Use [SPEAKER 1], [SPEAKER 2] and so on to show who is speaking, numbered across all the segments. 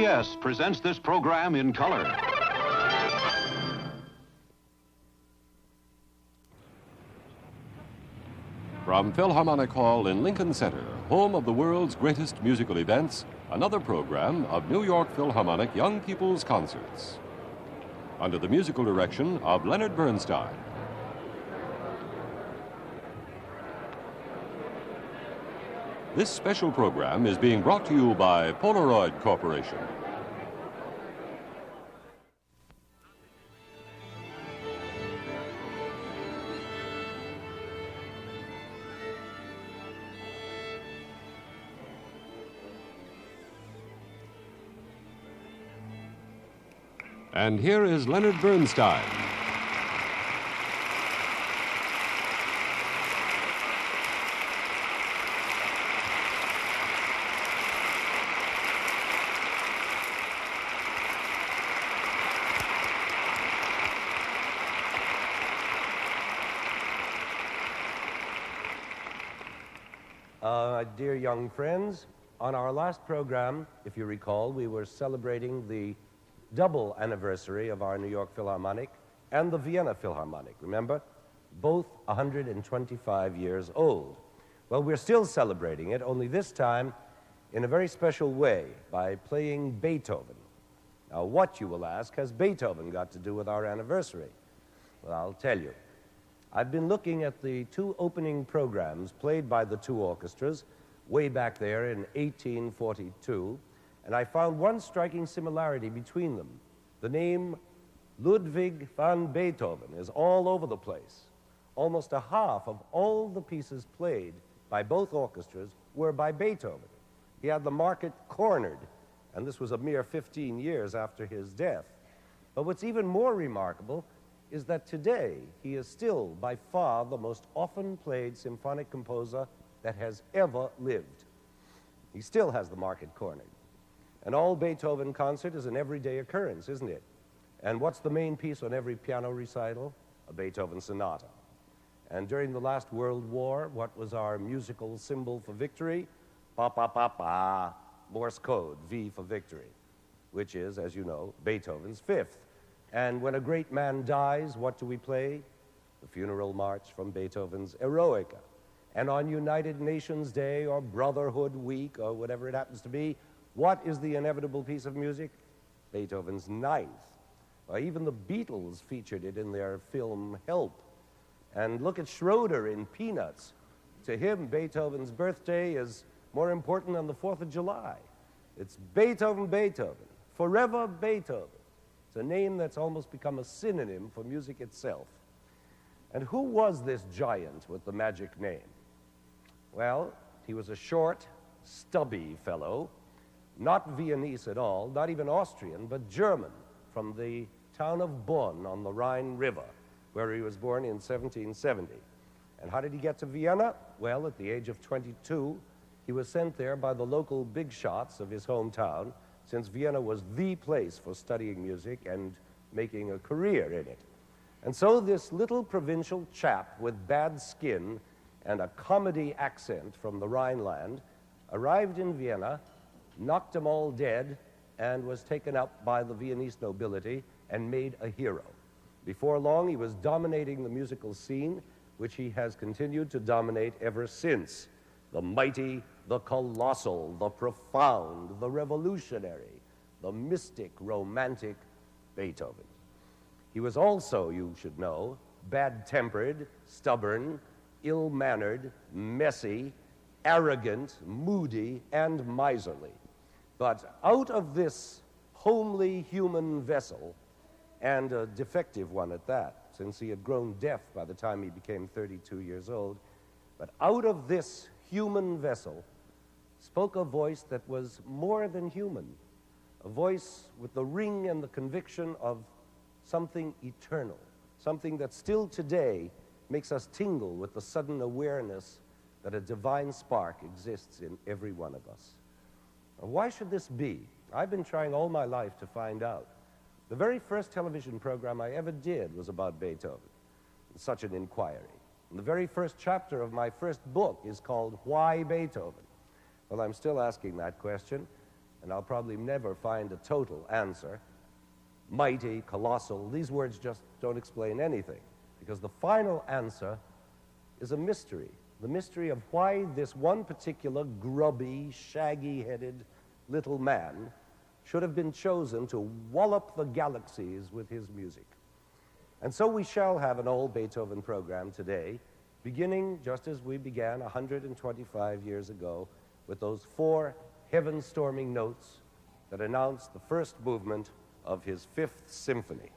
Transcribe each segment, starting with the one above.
[SPEAKER 1] CBS presents this program in color.
[SPEAKER 2] From Philharmonic Hall in Lincoln Center, home of the world's greatest musical events, another program of New York Philharmonic Young People's Concerts. Under the musical direction of Leonard Bernstein. This special program is being brought to you by Polaroid Corporation. And here is Leonard Bernstein.
[SPEAKER 3] Dear young friends, on our last program, if you recall, we were celebrating the double anniversary of our New York Philharmonic and the Vienna Philharmonic, remember? Both 125 years old. Well, we're still celebrating it, only this time in a very special way, by playing Beethoven. Now, what, you will ask, has Beethoven got to do with our anniversary? Well, I'll tell you. I've been looking at the two opening programs played by the two orchestras way back there in 1842, and I found one striking similarity between them. The name Ludwig van Beethoven is all over the place. Almost a half of all the pieces played by both orchestras were by Beethoven. He had the market cornered, and this was a mere 15 years after his death. But what's even more remarkable is that today he is still by far the most often played symphonic composer that has ever lived. He still has the market cornered. An all Beethoven concert is an everyday occurrence, isn't it? And what's the main piece on every piano recital? A Beethoven sonata. And during the last World War, what was our musical symbol for victory? Pa pa pa pa, Morse code, V for victory, which is, as you know, Beethoven's Fifth. And when a great man dies, what do we play? The funeral march from Beethoven's Eroica. And on United Nations Day or Brotherhood Week or whatever it happens to be, what is the inevitable piece of music? Beethoven's Ninth. Or even the Beatles featured it in their film Help. And look at Schroeder in Peanuts. To him, Beethoven's birthday is more important than the 4th of July. It's Beethoven, Beethoven, forever Beethoven. It's a name that's almost become a synonym for music itself. And who was this giant with the magic name? Well, he was a short, stubby fellow, not Viennese at all, not even Austrian, but German, from the town of Bonn on the Rhine River, where he was born in 1770. And how did he get to Vienna? Well, at the age of 22, he was sent there by the local big shots of his hometown, since Vienna was the place for studying music and making a career in it. And so this little provincial chap with bad skin and a comedy accent from the Rhineland arrived in Vienna, knocked them all dead, and was taken up by the Viennese nobility and made a hero. Before long, he was dominating the musical scene, which he has continued to dominate ever since. The mighty, the colossal, the profound, the revolutionary, the mystic, romantic Beethoven. He was also, you should know, bad-tempered, stubborn, ill-mannered, messy, arrogant, moody, and miserly. But out of this homely human vessel, and a defective one at that, since he had grown deaf by the time he became 32 years old, but out of this human vessel spoke a voice that was more than human, a voice with the ring and the conviction of something eternal, something that still today makes us tingle with the sudden awareness that a divine spark exists in every one of us. Now, why should this be? I've been trying all my life to find out. The very first television program I ever did was about Beethoven, such an inquiry. And the very first chapter of my first book is called Why Beethoven? Well, I'm still asking that question, and I'll probably never find a total answer. Mighty, colossal, these words just don't explain anything, because the final answer is a mystery. The mystery of why this one particular grubby, shaggy-headed little man should have been chosen to wallop the galaxies with his music. And so we shall have an old Beethoven program today, beginning just as we began 125 years ago with those 4 heaven-storming notes that announced the first movement of his 5th symphony.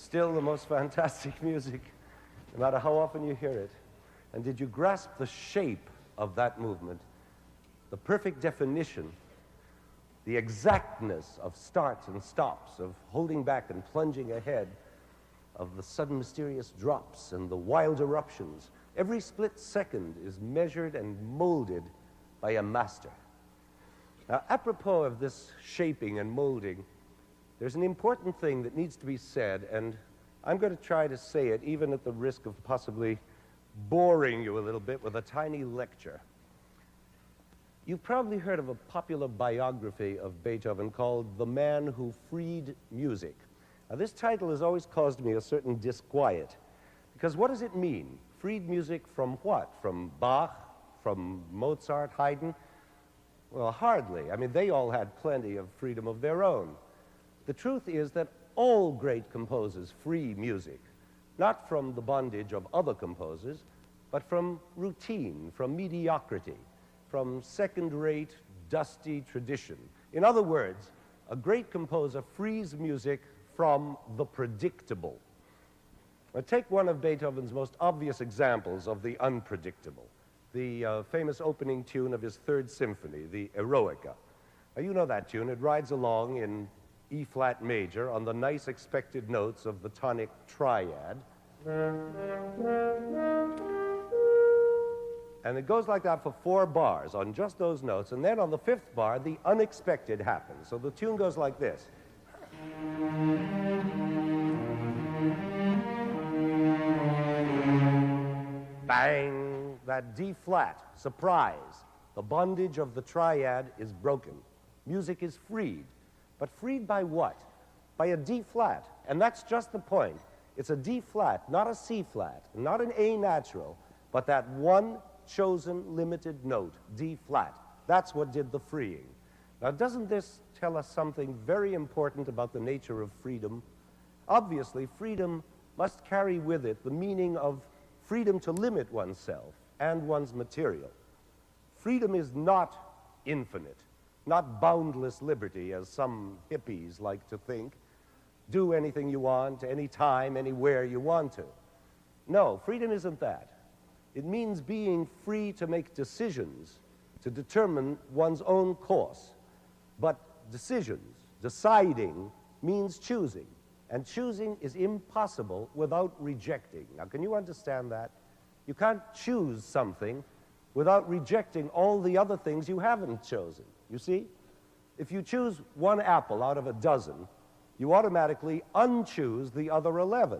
[SPEAKER 3] still the most fantastic music, no matter how often you hear it. And did you grasp the shape of that movement, the perfect definition, the exactness of starts and stops, of holding back and plunging ahead, of the sudden mysterious drops and the wild eruptions? Every split second is measured and molded by a master. Now, apropos of this shaping and molding, there's an important thing that needs to be said, and I'm going to try to say it even at the risk of possibly boring you a little bit with a tiny lecture. You've probably heard of a popular biography of Beethoven called The Man Who Freed Music. Now, this title has always caused me a certain disquiet, because what does it mean? Freed music from what? From Bach? From Mozart? Haydn? Well, hardly. I mean, they all had plenty of freedom of their own. The truth is that all great composers free music, not from the bondage of other composers, but from routine, from mediocrity, from second-rate, dusty tradition. In other words, a great composer frees music from the predictable. Now, take one of Beethoven's most obvious examples of the unpredictable, the famous opening tune of his Third Symphony, the Eroica. Now, you know that tune. It rides along in E-flat major on the nice expected notes of the tonic triad. And it goes like that for 4 bars on just those notes, and then on the 5th bar, the unexpected happens. So the tune goes like this. Bang! That D-flat, surprise. The bondage of the triad is broken. Music is freed. But freed by what? By a D-flat. And that's just the point. It's a D-flat, not a C-flat, not an A natural, but that one chosen limited note, D-flat. That's what did the freeing. Now, doesn't this tell us something very important about the nature of freedom? Obviously, freedom must carry with it the meaning of freedom to limit oneself and one's material. Freedom is not infinite, not boundless liberty, as some hippies like to think. Do anything you want, any time, anywhere you want to. No, freedom isn't that. It means being free to make decisions, to determine one's own course. But decisions, deciding, means choosing. And choosing is impossible without rejecting. Now, can you understand that? You can't choose something without rejecting all the other things you haven't chosen. You see? If you choose one apple out of a dozen, you automatically unchoose the other 11.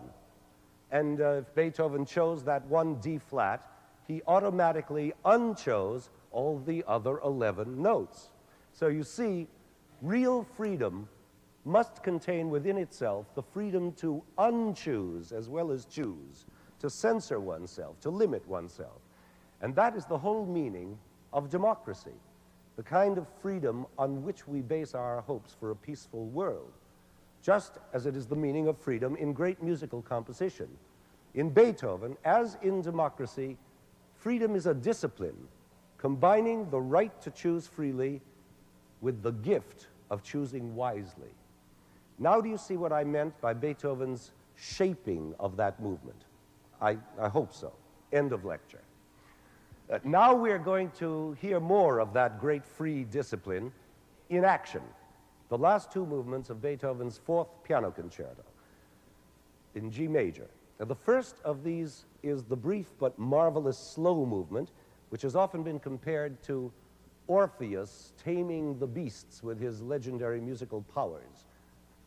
[SPEAKER 3] And if Beethoven chose that one D-flat, he automatically unchose all the other 11 notes. So you see, real freedom must contain within itself the freedom to unchoose as well as choose, to censor oneself, to limit oneself. And that is the whole meaning of democracy, the kind of freedom on which we base our hopes for a peaceful world, just as it is the meaning of freedom in great musical composition. In Beethoven, as in democracy, freedom is a discipline, combining the right to choose freely with the gift of choosing wisely. Now do you see what I meant by Beethoven's shaping of that movement? I hope so. End of lecture. Now we're going to hear more of that great free discipline in action. The last 2 movements of Beethoven's 4th Piano Concerto in G major. Now, the first of these is the brief but marvelous slow movement, which has often been compared to Orpheus taming the beasts with his legendary musical powers.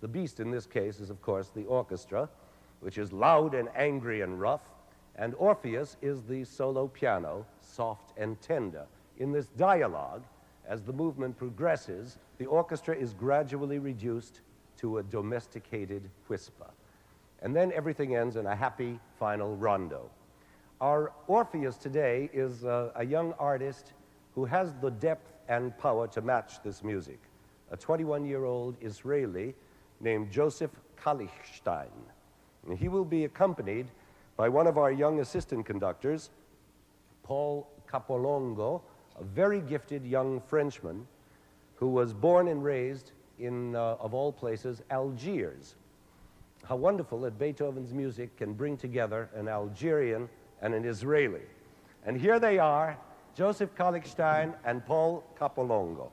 [SPEAKER 3] The beast in this case is, of course, the orchestra, which is loud and angry and rough, and Orpheus is the solo piano, soft and tender. In this dialogue, as the movement progresses, the orchestra is gradually reduced to a domesticated whisper. And then everything ends in a happy final rondo. Our Orpheus today is a young artist who has the depth and power to match this music, a 21-year-old Israeli named Joseph Kalichstein. And he will be accompanied by one of our young assistant conductors, Paul Capolongo, a very gifted young Frenchman who was born and raised in, of all places, Algiers. how wonderful that Beethoven's music can bring together an Algerian and an Israeli. And here they are, Joseph Kallichstein and Paul Capolongo.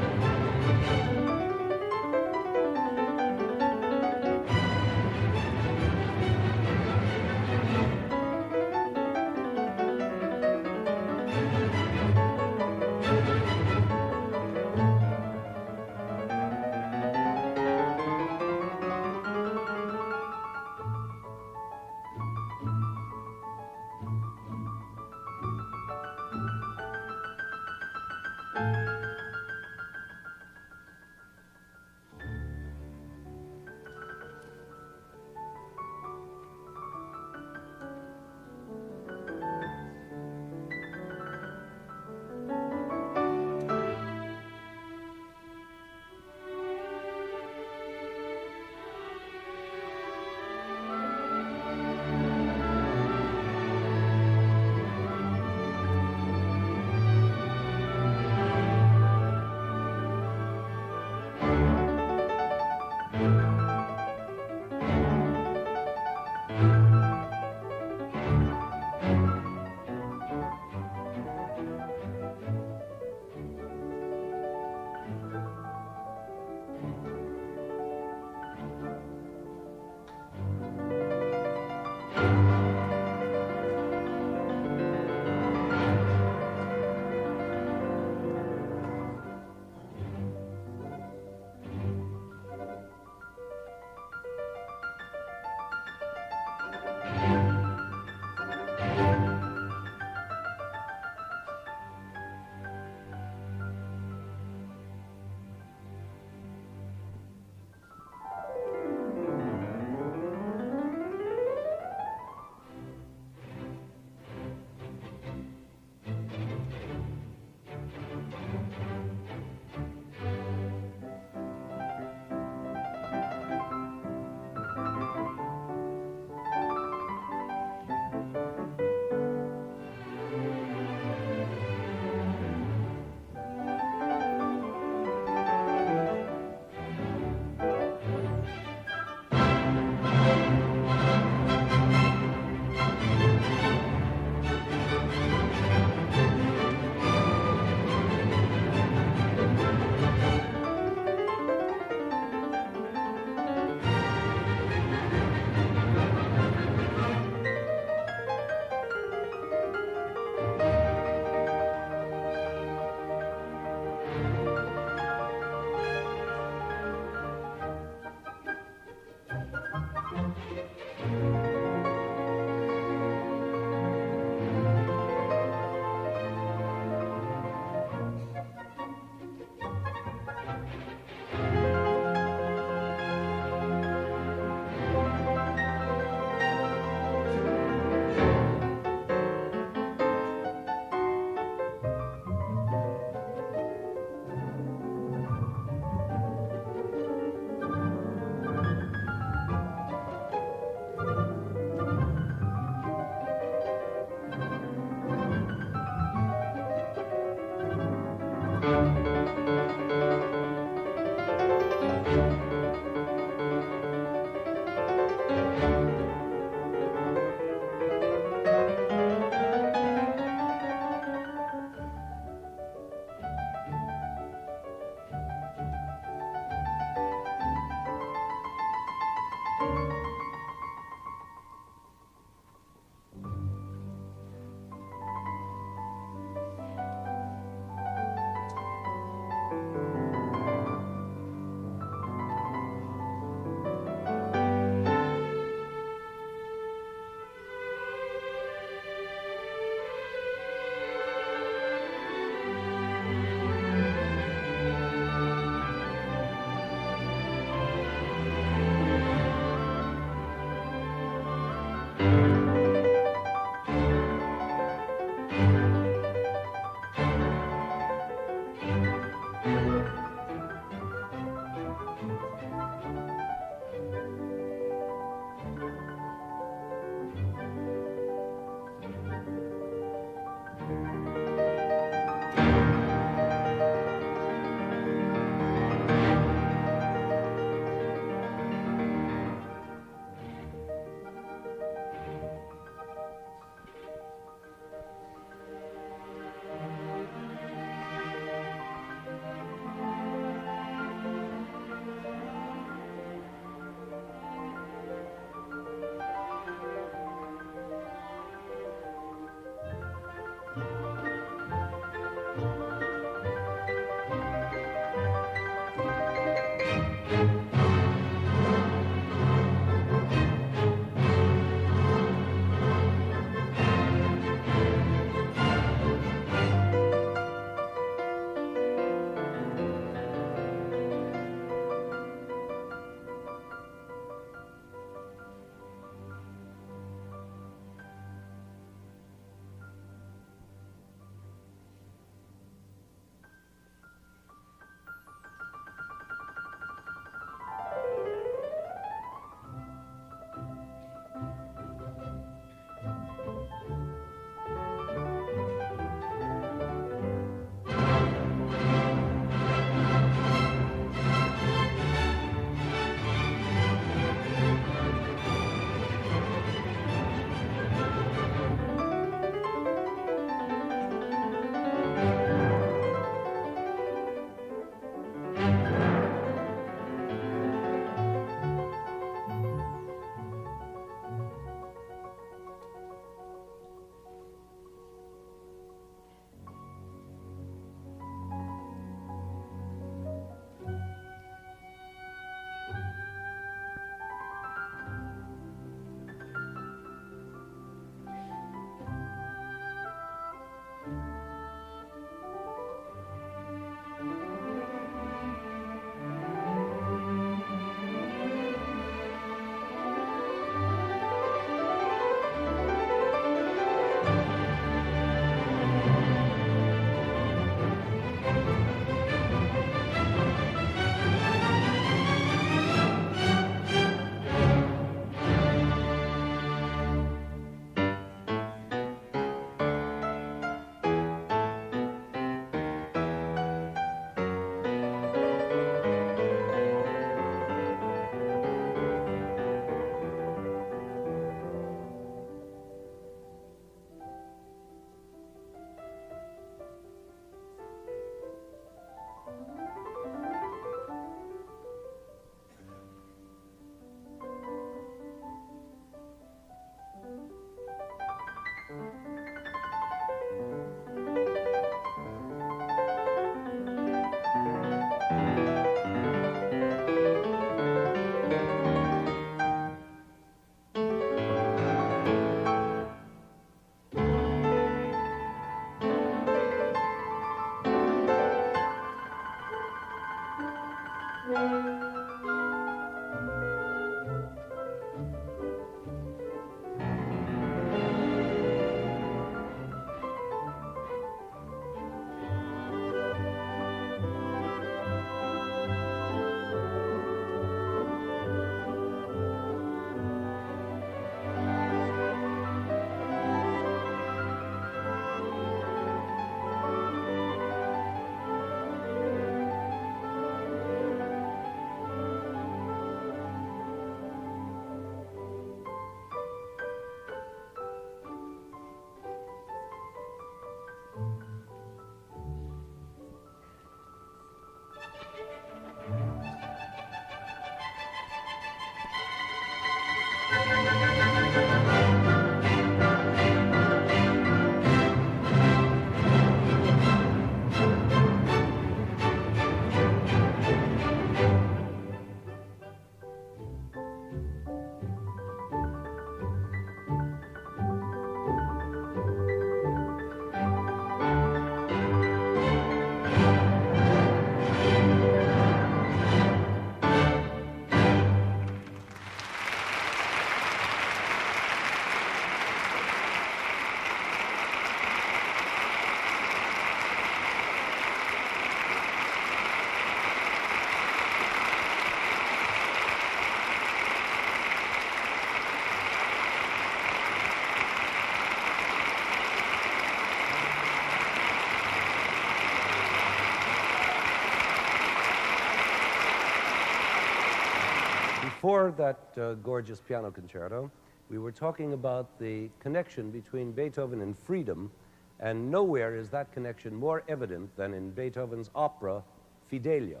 [SPEAKER 3] Before that gorgeous piano concerto, we were talking about the connection between Beethoven and freedom, and nowhere is that connection more evident than in Beethoven's opera, Fidelio.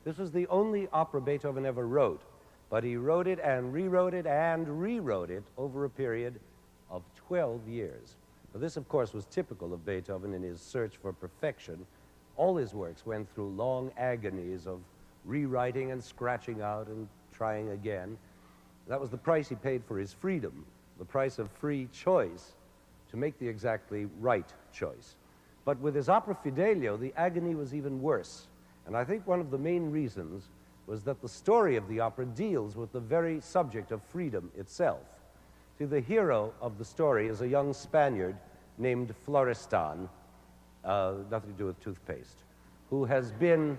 [SPEAKER 3] This was the only opera Beethoven ever wrote, but he wrote it and rewrote it and rewrote it over a period of 12 years. Now, this, of course, was typical of Beethoven in his search for perfection. All his works went through long agonies of rewriting and scratching out and trying again. That was the price he paid for his freedom, the price of free choice to make the exactly right choice. But with his opera Fidelio, the agony was even worse. And I think one of the main reasons was that the story of the opera deals with the very subject of freedom itself. See, the hero of the story is a young Spaniard named Florestan, nothing to do with toothpaste, who has been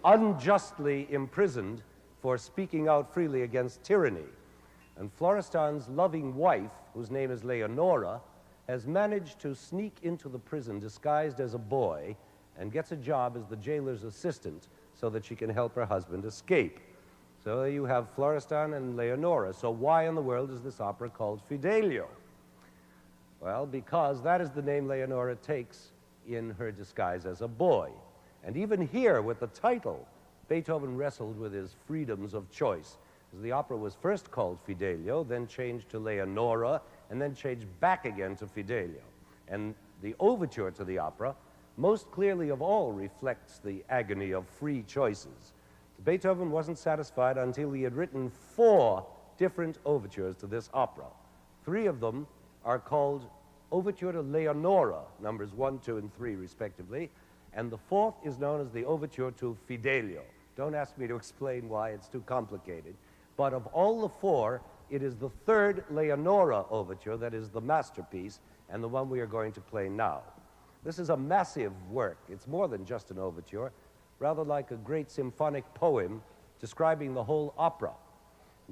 [SPEAKER 3] unjustly imprisoned for speaking out freely against tyranny. And Florestan's loving wife, whose name is Leonora, has managed to sneak into the prison disguised as a boy and gets a job as the jailer's assistant so that she can help her husband escape. So you have Florestan and Leonora. So why in the world is this opera called Fidelio? Well, because that is the name Leonora takes in her disguise as a boy. And even here, with the title, Beethoven wrestled with his freedoms of choice. The opera was first called Fidelio, then changed to Leonora, and then changed back again to Fidelio. And the overture to the opera, most clearly of all, reflects the agony of free choices. Beethoven wasn't satisfied until he had written 4 different overtures to this opera. 3 of them are called Overture to Leonora, numbers 1, 2, and 3, respectively, and the 4th is known as the Overture to Fidelio. Don't ask me to explain why, it's too complicated. But of all the 4, it is the 3rd Leonora overture that is the masterpiece and the one we are going to play now. This is a massive work. It's more than just an overture, rather like a great symphonic poem describing the whole opera.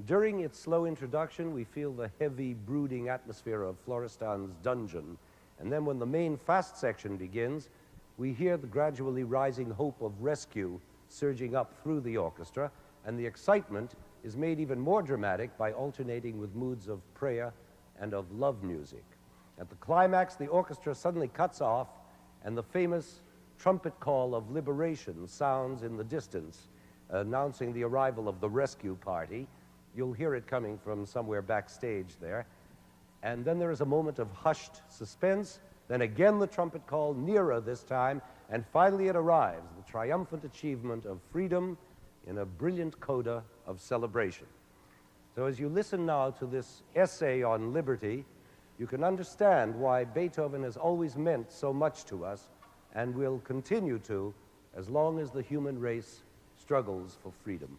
[SPEAKER 3] During its slow introduction, we feel the heavy, brooding atmosphere of Florestan's dungeon, and then when the main fast section begins, we hear the gradually rising hope of rescue surging up through the orchestra, and the excitement is made even more dramatic by alternating with moods of prayer and of love music. At the climax, the orchestra suddenly cuts off, and the famous trumpet call of liberation sounds in the distance, announcing the arrival of the rescue party. You'll hear it coming from somewhere backstage there. And then there is a moment of hushed suspense, then again the trumpet call, nearer this time, and finally it arrives, the triumphant achievement of freedom in a brilliant coda of celebration. So as you listen now to this essay on liberty, you can understand why Beethoven has always meant so much to us and will continue to as long as the human race struggles for freedom.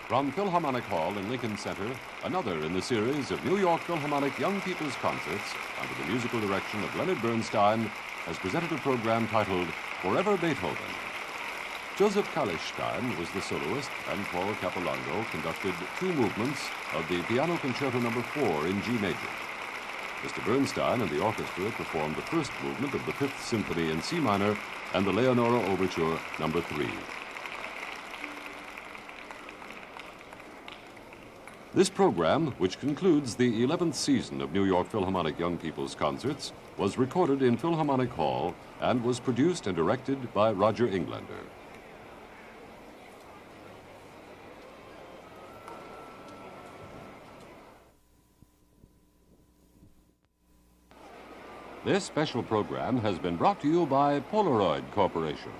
[SPEAKER 2] From Philharmonic Hall in Lincoln Center, another in the series of New York Philharmonic Young People's Concerts, under the musical direction of Leonard Bernstein, has presented a program titled Forever Beethoven. Joseph Kallischstein was the soloist, and Paul Capolongo conducted two movements of the Piano Concerto No. 4 in G major. Mr. Bernstein and the orchestra performed the first movement of the Fifth Symphony in C minor and the Leonora Overture No. 3. This program, which concludes the 11th season of New York Philharmonic Young People's Concerts, was recorded in Philharmonic Hall and was produced and directed by Roger Englander. This special program has been brought to you by Polaroid Corporation.